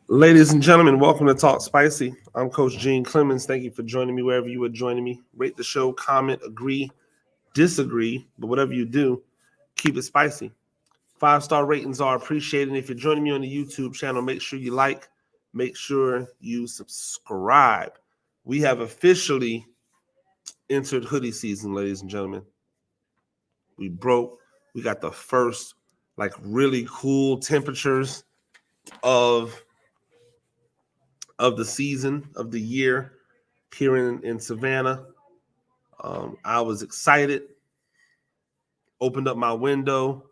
Ladies and gentlemen, welcome to Talk Spicy. I'm Coach Gene Clemens. Thank you for joining me wherever you are joining me. Rate the show, comment, agree, disagree, but whatever you do, keep it spicy. 5-star ratings are appreciated. And if you're joining me on the YouTube channel, make sure you like, make sure you subscribe. We have officially entered hoodie season, ladies and gentlemen. We got the first really cool temperatures of the season, of the year here in Savannah. I was excited, opened up my window,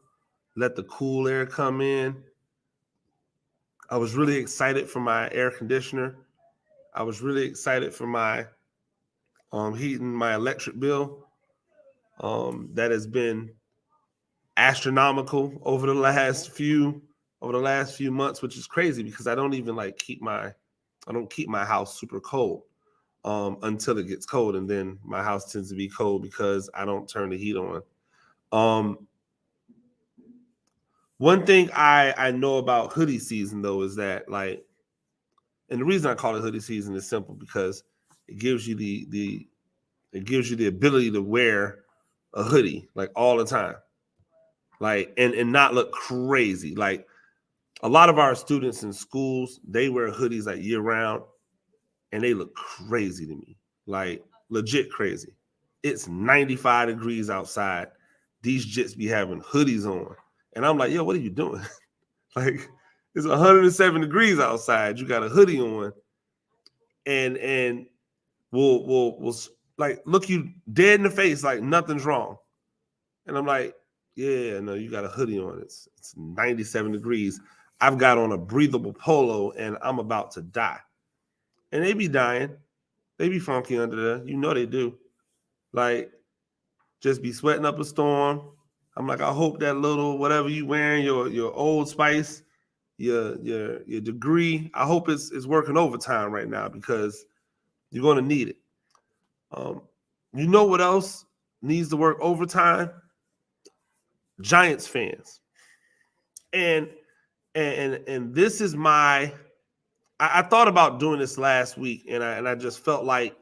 let the cool air come in. I was really excited for my air conditioner. I was really excited for my heating, my electric bill. That has been astronomical over the last few months, which is crazy because I don't even keep my house super cold until it gets cold, and then my house tends to be cold because I don't turn the heat on. One thing I know about hoodie season though is that and the reason I call it hoodie season is simple because it gives you the ability to wear a hoodie all the time, and not look crazy. Like a lot of our students in schools, they wear hoodies year round, and they look crazy to me, legit crazy. It's 95 degrees outside. These jits be having hoodies on, and I'm like, yo, what are you doing? It's 107 degrees outside. You got a hoodie on, and we'll look you dead in the face like nothing's wrong. And I'm like, yeah, no, you got a hoodie on. It's 97 degrees. I've got on a breathable polo, and I'm about to die. And they be dying. They be funky under there. You know they do. Just be sweating up a storm. I'm like, I hope that little whatever you wearing, your Old Spice, your degree, I hope it's working overtime right now because you're going to need it. You know what else needs to work overtime? Giants fans. And this is I thought about doing this last week, and I just felt like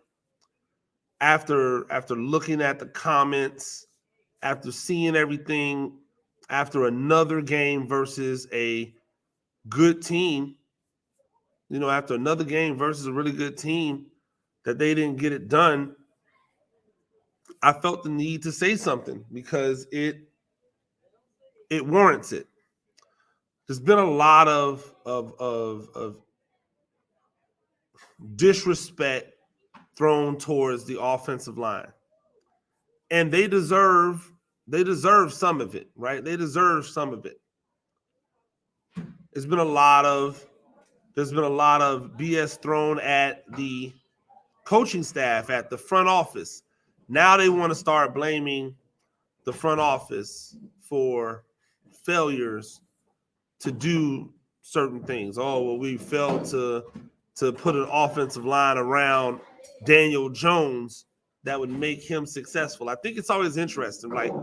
after looking at the comments, after seeing everything, after another game versus a good team, after another game versus a really good team that they didn't get it done, I felt the need to say something because it warrants it. There's been a lot of disrespect thrown towards the offensive line, and they deserve some of it, right? They deserve some of it. There's been a lot of BS thrown at the coaching staff, at the front office. Now they want to start blaming the front office for failures to do certain things. Oh, well, we failed to put an offensive line around Daniel Jones that would make him successful. I think it's always interesting, like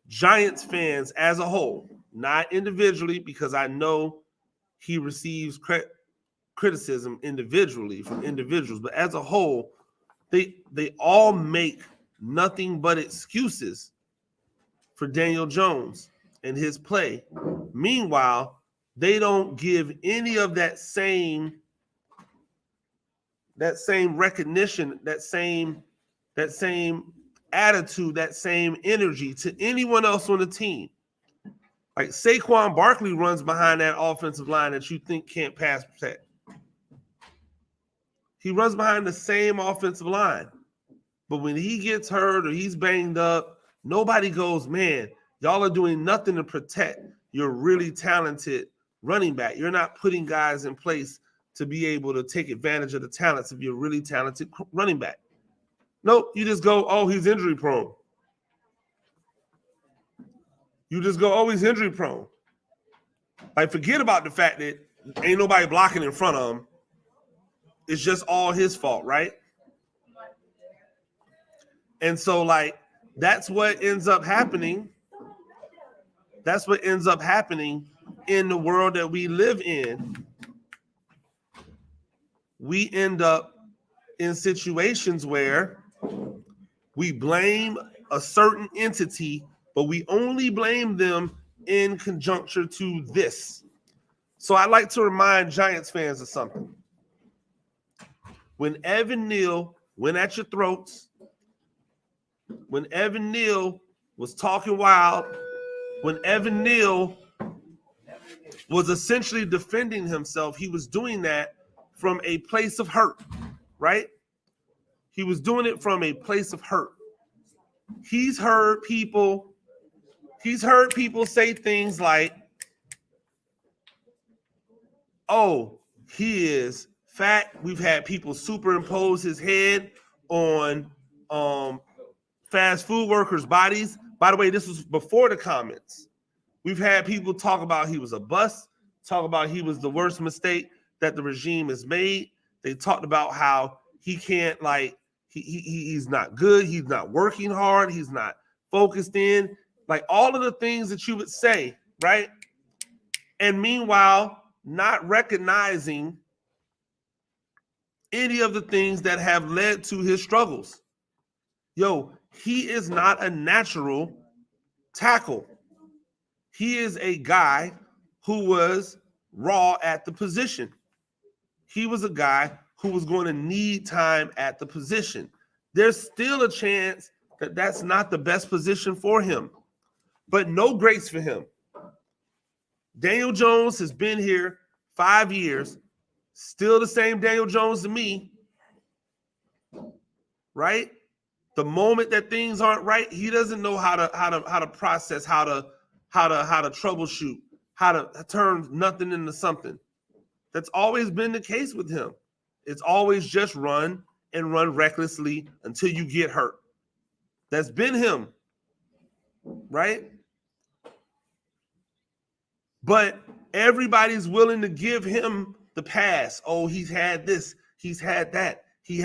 Giants fans as a whole, not individually, because I know he receives criticism individually from individuals, but as a whole, they all make nothing but excuses for Daniel Jones and his play. Meanwhile, they don't give any of that same recognition, that same attitude, that same energy to anyone else on the team. Like Saquon Barkley runs behind that offensive line that you think can't pass protect. He runs behind the same offensive line. But when he gets hurt or he's banged up, nobody goes, man, y'all are doing nothing to protect your really talented running back. You're not putting guys in place to be able to take advantage of the talents of your really talented running back. Nope, you just go, oh, he's injury prone. You just go, oh, he's injury prone. Forget about the fact that ain't nobody blocking in front of him. It's just all his fault, right? And so, that's what ends up happening. That's what ends up happening in the world that we live in, we end up in situations where we blame a certain entity, but we only blame them in conjunction to this. So I like to remind Giants fans of something. When Evan Neal went at your throats, when Evan Neal was talking wild, when Evan Neal was essentially defending himself, he was doing that from a place of hurt, right? He was doing it from a place of hurt. He's heard people say things like, oh, he is fat. We've had people superimpose his head on fast food workers' bodies. By the way, this was before the comments. We've had people talk about he was a bust, talk about he was the worst mistake that the regime has made. They talked about how he can't, like, he's not good, he's not working hard, he's not focused in, like all of the things that you would say, right? And meanwhile, not recognizing any of the things that have led to his struggles. Yo, he is not a natural tackle. He is a guy who was raw at the position. He was a guy who was going to need time at the position. There's still a chance that that's not the best position for him, but no grace for him. Daniel Jones has been here 5 years, still the same Daniel Jones to me, right? The moment that things aren't right, he doesn't know how to process, how to troubleshoot, how to turn nothing into something. That's always been the case with him. It's always just run and run recklessly until you get hurt. That's been him, right? But everybody's willing to give him the pass. Oh, he's had this, he's had that. He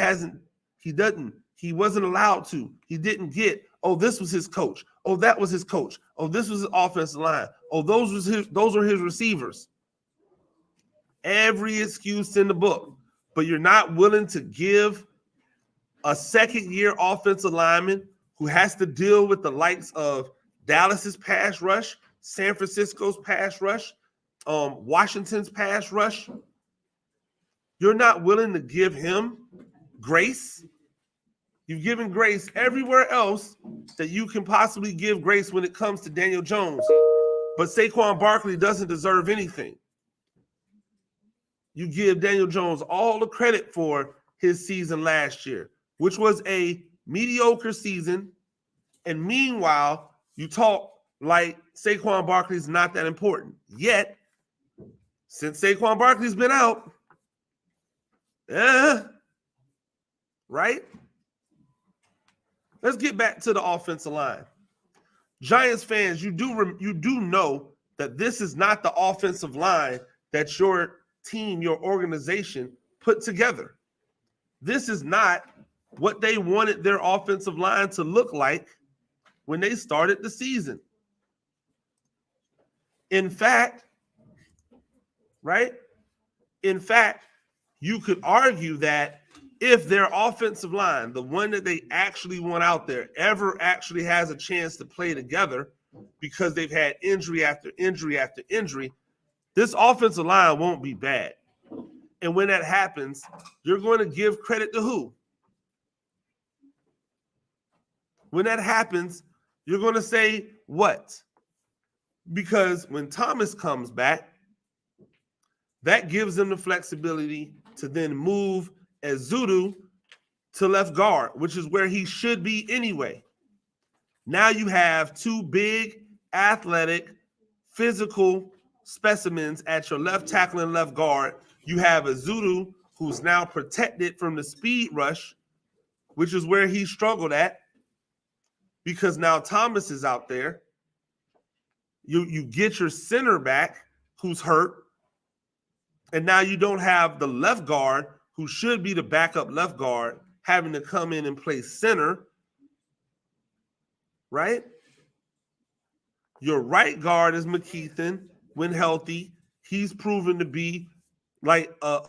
wasn't allowed to. He didn't get. Oh, this was his coach. Oh, that was his coach. Oh, this was his offensive line. Oh, those were his receivers. Every excuse in the book. But you're not willing to give a second-year offensive lineman who has to deal with the likes of Dallas's pass rush, San Francisco's pass rush, Washington's pass rush. You're not willing to give him grace. You've given grace everywhere else that you can possibly give grace when it comes to Daniel Jones. But Saquon Barkley doesn't deserve anything. You give Daniel Jones all the credit for his season last year, which was a mediocre season. And meanwhile, you talk like Saquon Barkley's not that important. Yet, since Saquon Barkley's been out, right? Let's get back to the offensive line. Giants fans, you do know that this is not the offensive line that your team, your organization put together. This is not what they wanted their offensive line to look like when they started the season. In fact, right? In fact, you could argue that if their offensive line, the one that they actually want out there, ever actually has a chance to play together because they've had injury after injury after injury, this offensive line won't be bad. And when that happens, you're going to give credit to who? When that happens, you're going to say what? Because when Thomas comes back, that gives them the flexibility to then move Ezeudu to left guard, which is where he should be anyway. Now you have two big, athletic, physical specimens at your left tackle and left guard. You have Ezeudu, who's now protected from the speed rush, which is where he struggled at, because now Thomas is out there. You get your center back, who's hurt, and now you don't have the left guard, who should be the backup left guard, having to come in and play center, right? Your right guard is McKeithen, when healthy. He's proven to be like a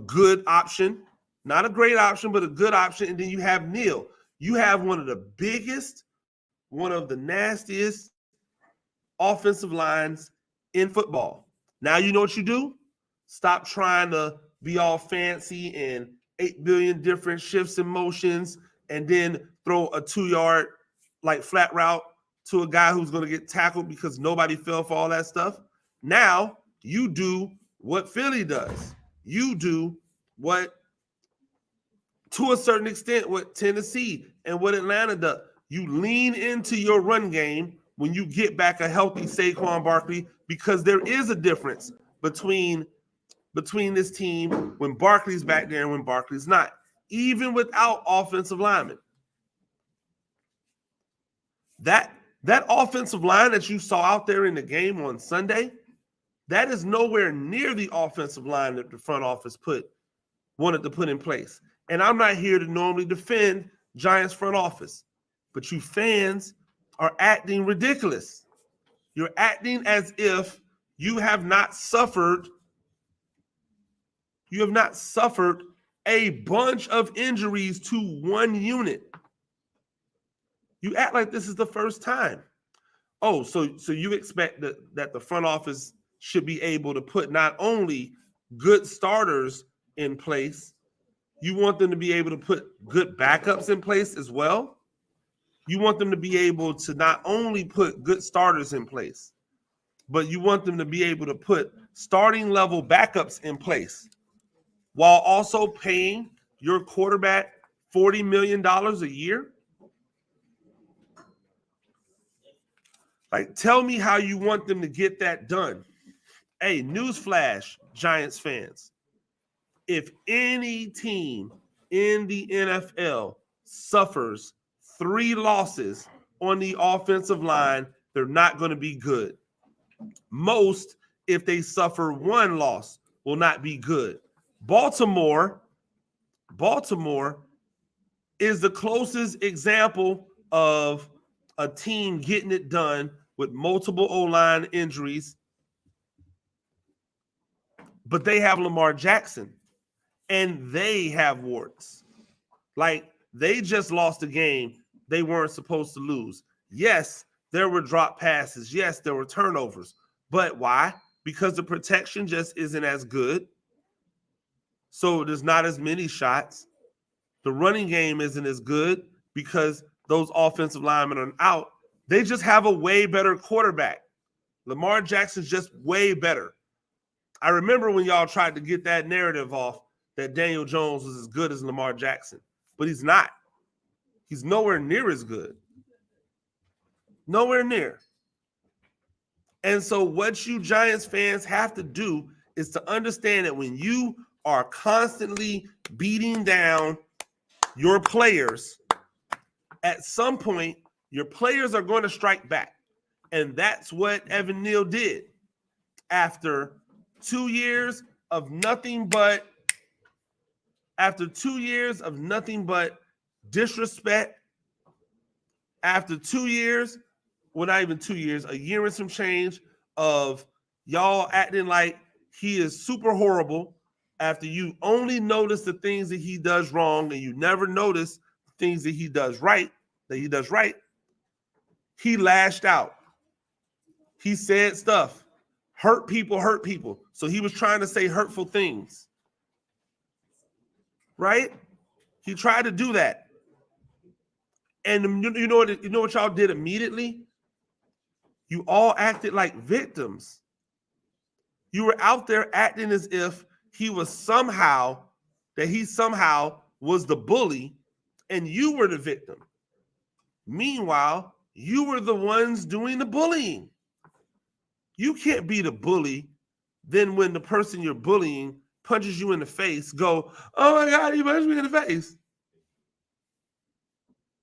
good option, not a great option, but a good option. And then you have Neal. You have one of the biggest, one of the nastiest offensive lines in football. Now you know what you do? Stop trying to be all fancy and 8 billion different shifts and motions and then throw a 2-yard like flat route to a guy who's going to get tackled because nobody fell for all that stuff. Now you do what Philly does. You do what, to a certain extent, what Tennessee and what Atlanta does. You lean into your run game when you get back a healthy Saquon Barkley, because there is a difference between this team when Barkley's back there and when Barkley's not, even without offensive linemen. That offensive line that you saw out there in the game on Sunday, that is nowhere near the offensive line that the front office wanted to put in place. And I'm not here to normally defend Giants front office, but you fans are acting ridiculous. You're acting as if you have not suffered a bunch of injuries to one unit. You act like this is the first time. Oh, so you expect that the front office should be able to put not only good starters in place, you want them to be able to put good backups in place as well. You want them to be able to not only put good starters in place, but you want them to be able to put starting level backups in place while also paying your quarterback $40 million a year. Like, tell me how you want them to get that done. Hey, newsflash, Giants fans. If any team in the NFL suffers 3 losses on the offensive line, they're not going to be good. Most, if they suffer 1 loss, will not be good. Baltimore is the closest example of a team getting it done with multiple O-line injuries, but they have Lamar Jackson and they have warts. Like, they just lost a game they weren't supposed to lose. Yes, there were drop passes. Yes, there were turnovers. But why? Because the protection just isn't as good. So there's not as many shots. The running game isn't as good because those offensive linemen are out. They just have a way better quarterback. Lamar Jackson's just way better. I remember when y'all tried to get that narrative off that Daniel Jones was as good as Lamar Jackson, but he's not. He's nowhere near as good. Nowhere near. And so what you Giants fans have to do is to understand that when you are constantly beating down your players, at some point, your players are going to strike back. And that's what Evan Neal did. After 2 years of nothing but disrespect, after 2 years, well, not even 2 years, a year and some change of y'all acting like he is super horrible, after you only notice the things that he does wrong and you never notice the things that he does right, he lashed out. He said stuff. Hurt people. So he was trying to say hurtful things. Right? He tried to do that. And you know what y'all did immediately? You all acted like victims. You were out there acting as if he somehow was the bully and you were the victim. Meanwhile, you were the ones doing the bullying. You can't be the bully, then when the person you're bullying punches you in the face, go, oh my God, he punched me in the face.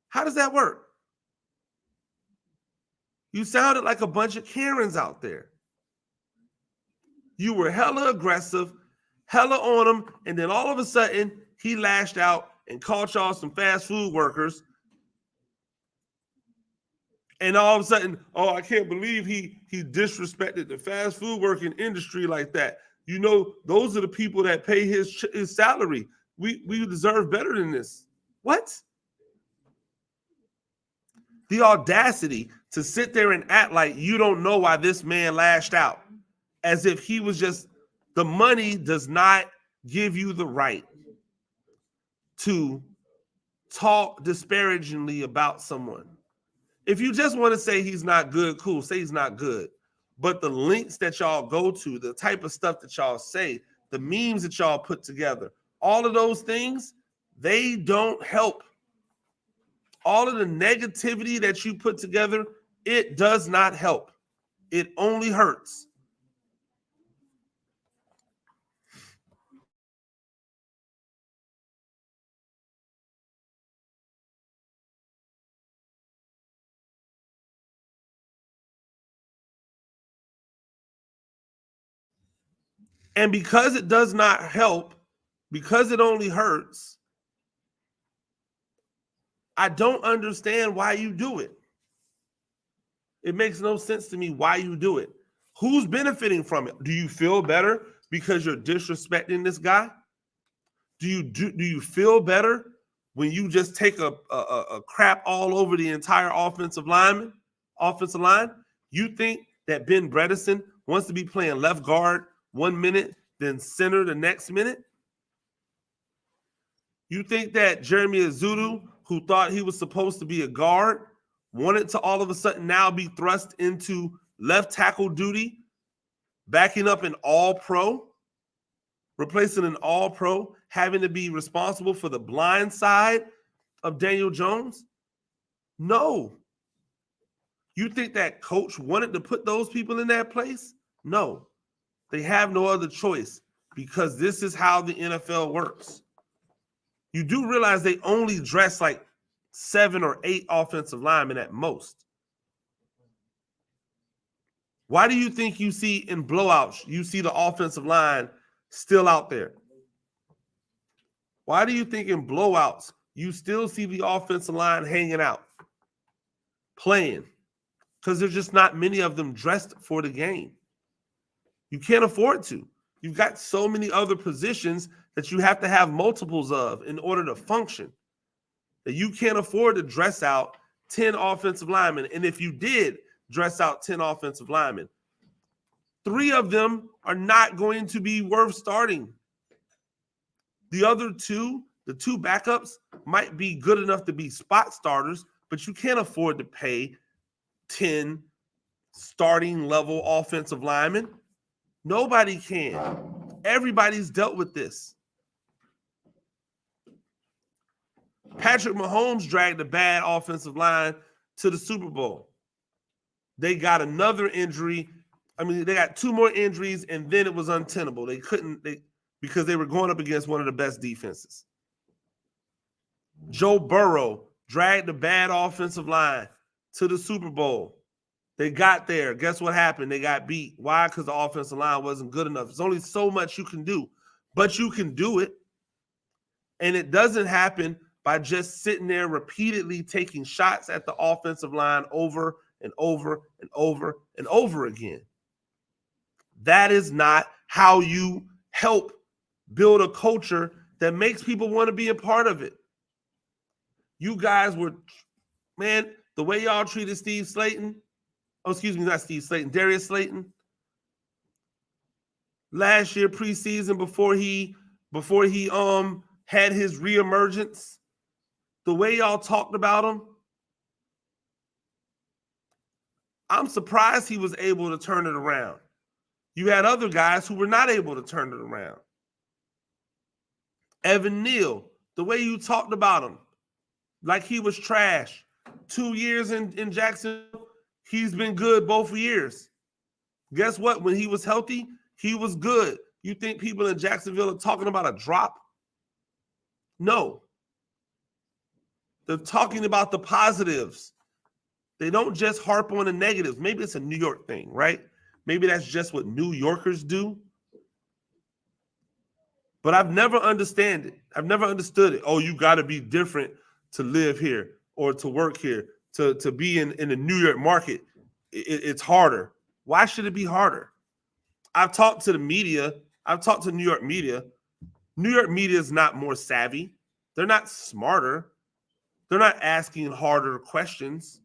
How does that work? You sounded like a bunch of Karens out there. You were hella aggressive, hella on him, and then all of a sudden, he lashed out and called y'all some fast food workers. And all of a sudden, oh, I can't believe he disrespected the fast food working industry like that. You know, those are the people that pay his salary. We deserve better than this. What? The audacity to sit there and act like you don't know why this man lashed out, as if he was just, the money does not give you the right to talk disparagingly about someone. If you just want to say he's not good, cool, say he's not good. But the links that y'all go to, the type of stuff that y'all say, the memes that y'all put together, all of those things, they don't help. All of the negativity that you put together, it does not help. It only hurts. And because it does not help, because it only hurts, I don't understand why you do it. It makes no sense to me why you do it. Who's benefiting from it? Do you feel better because you're disrespecting this guy? Do you feel better when you just take a crap all over the entire offensive line? You think that Ben Bredesen wants to be playing left guard 1 minute, then center the next minute? You think that Jeremy Azudu, who thought he was supposed to be a guard, wanted to all of a sudden now be thrust into left tackle duty, backing up an all-pro, replacing an all-pro, having to be responsible for the blind side of Daniel Jones? No. You think that coach wanted to put those people in that place? No. They have no other choice because this is how the NFL works. You do realize they only dress like 7 or 8 offensive linemen at most. Why do you think you see in blowouts, you see the offensive line still out there? Why do you think in blowouts, you still see the offensive line hanging out, playing? Because there's just not many of them dressed for the game. You can't afford to. You've got so many other positions that you have to have multiples of in order to function, that you can't afford to dress out 10 offensive linemen. And if you did dress out 10 offensive linemen, 3 of them are not going to be worth starting. The other 2, the 2 backups, might be good enough to be spot starters, but you can't afford to pay 10 starting level offensive linemen. Nobody can. Everybody's dealt with this. Patrick Mahomes dragged a bad offensive line to the Super Bowl. They got another injury. I mean, they got 2 more injuries, and then it was untenable. They couldn't, because they were going up against one of the best defenses. Joe Burrow dragged a bad offensive line to the Super Bowl. They got there. Guess what happened? They got beat. Why? Because the offensive line wasn't good enough. There's only so much you can do, but you can do it. And it doesn't happen by just sitting there repeatedly taking shots at the offensive line over and over and over and over again. That is not how you help build a culture that makes people want to be a part of it. You guys were, man, the way y'all treated Steve Slayton, Darius Slayton, last year preseason before he had his reemergence, the way y'all talked about him, I'm surprised he was able to turn it around. You had other guys who were not able to turn it around. Evan Neal, the way you talked about him, like he was trash. 2 years in Jacksonville, he's been good both years. Guess what? When he was healthy, he was good. You think people in Jacksonville are talking about a drop? No. They're talking about the positives. They don't just harp on the negatives. Maybe it's a New York thing, right? Maybe that's just what New Yorkers do. But I've never understood it. Oh, you got to be different to live here or to work here. to be in the New York market, it's harder. Why should it be harder? I've talked to the media. I've talked to New York media. New York media is not more savvy. They're not smarter. They're not asking harder questions.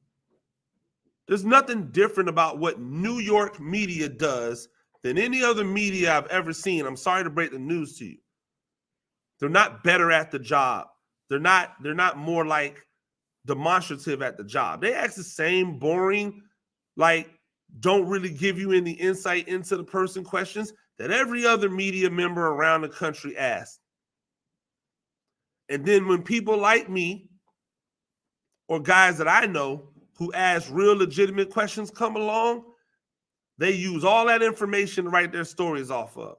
There's nothing different about what New York media does than any other media I've ever seen. I'm sorry to break the news to you. They're not better at the job. They're not more like demonstrative at the job. They ask the same boring, like, don't really give you any insight into the person questions that every other media member around the country asks. And then when people like me or guys that I know who ask real legitimate questions come along, they use all that information to write their stories off of.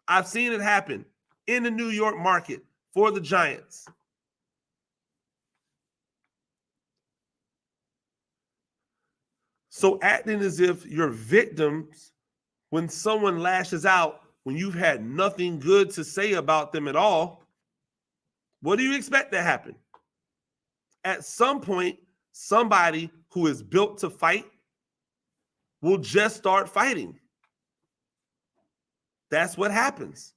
I've seen it happen in the New York market for the Giants. So acting as if you're victims when someone lashes out, when you've had nothing good to say about them at all, what do you expect to happen? At some point, somebody who is built to fight will just start fighting. That's what happens.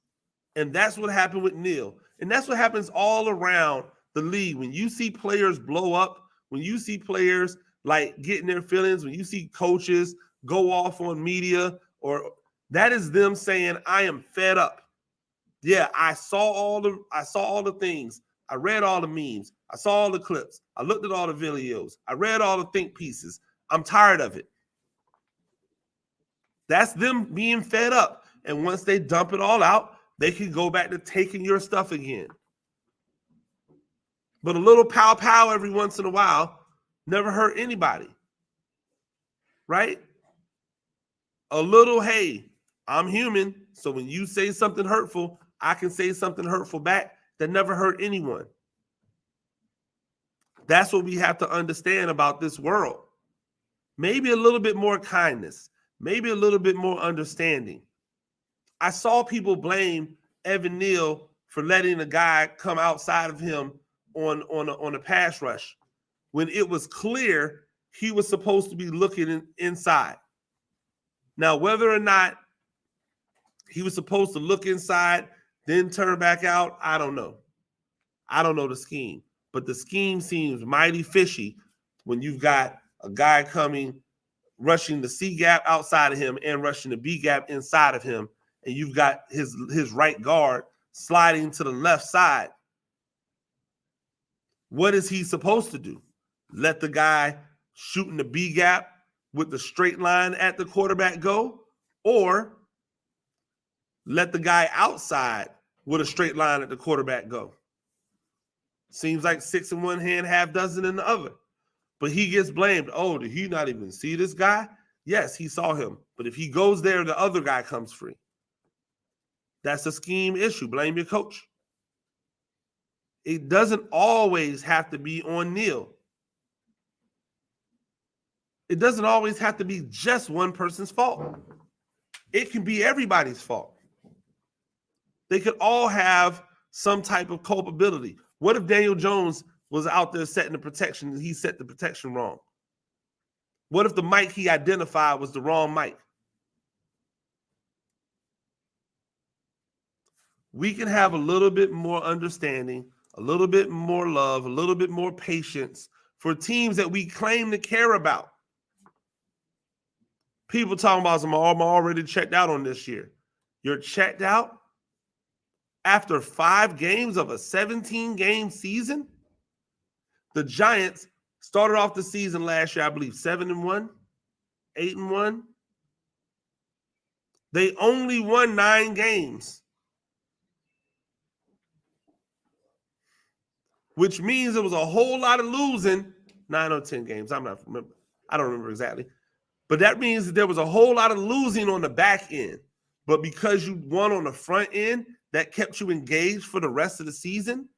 And that's what happened with Neal. And that's what happens all around the league. When you see players blow up, when you see players like getting their feelings, when you see coaches go off on media, or that is them saying, I am fed up. Yeah, I saw all the things. I read all the memes. I saw all the clips. I looked at all the videos. I read all the think pieces. I'm tired of it. That's them being fed up. And once they dump it all out, they can go back to taking your stuff again. But a little pow every once in a while never hurt anybody. Right? A little, hey, I'm human. So when you say something hurtful, I can say something hurtful back that never hurt anyone. That's what we have to understand about this world. Maybe a little bit more kindness, maybe a little bit more understanding. I saw people blame Evan Neal for letting a guy come outside of him on a pass rush when it was clear he was supposed to be looking inside. Now, whether or not he was supposed to look inside, then turn back out, I don't know. I don't know the scheme. But the scheme seems mighty fishy when you've got a guy coming, rushing the C gap outside of him and rushing the B gap inside of him, and you've got his right guard sliding to the left side. What is he supposed to do? Let the guy shooting the B gap with the straight line at the quarterback go? Or let the guy outside with a straight line at the quarterback go? Seems like 6 in one hand, half dozen in the other. But he gets blamed. Oh, did he not even see this guy? Yes, he saw him. But if he goes there, the other guy comes free. That's a scheme issue. Blame your coach. It doesn't always have to be on Neal. It doesn't always have to be just one person's fault. It can be everybody's fault. They could all have some type of culpability. What if Daniel Jones was out there setting the protection and he set the protection wrong? What if the mic he identified was the wrong mic? We can have a little bit more understanding, a little bit more love, a little bit more patience for teams that we claim to care about. People talking about, I'm already checked out on this year. You're checked out after 5 games of a 17-game season? The Giants started off the season last year, I believe, 7-1, 8-1. They only won 9 games, which means there was a whole lot of losing. 9 or 10 games. I don't remember exactly. But that means that there was a whole lot of losing on the back end. But because you won on the front end, that kept you engaged for the rest of the season.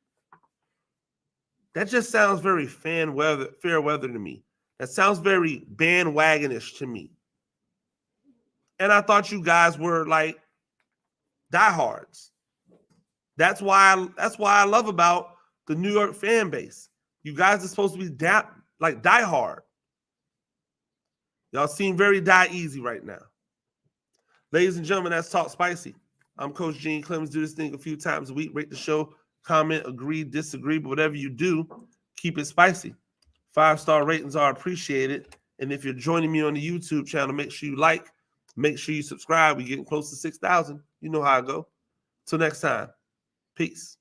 That just sounds very fair weather to me. That sounds very bandwagonish to me. And I thought you guys were like diehards. That's why I love about the New York fan base. You guys are supposed to be Like Die Hard. Y'all seem very die easy right now. Ladies and gentlemen, that's Talk Spicy. I'm Coach Gene Clemens. Do this thing a few times a week. Rate the show, comment, agree, disagree, but whatever you do, keep it spicy. 5-star ratings are appreciated. And if you're joining me on the YouTube channel, make sure you like, make sure you subscribe. We're getting close to 6,000. You know how I go. Till next time, peace.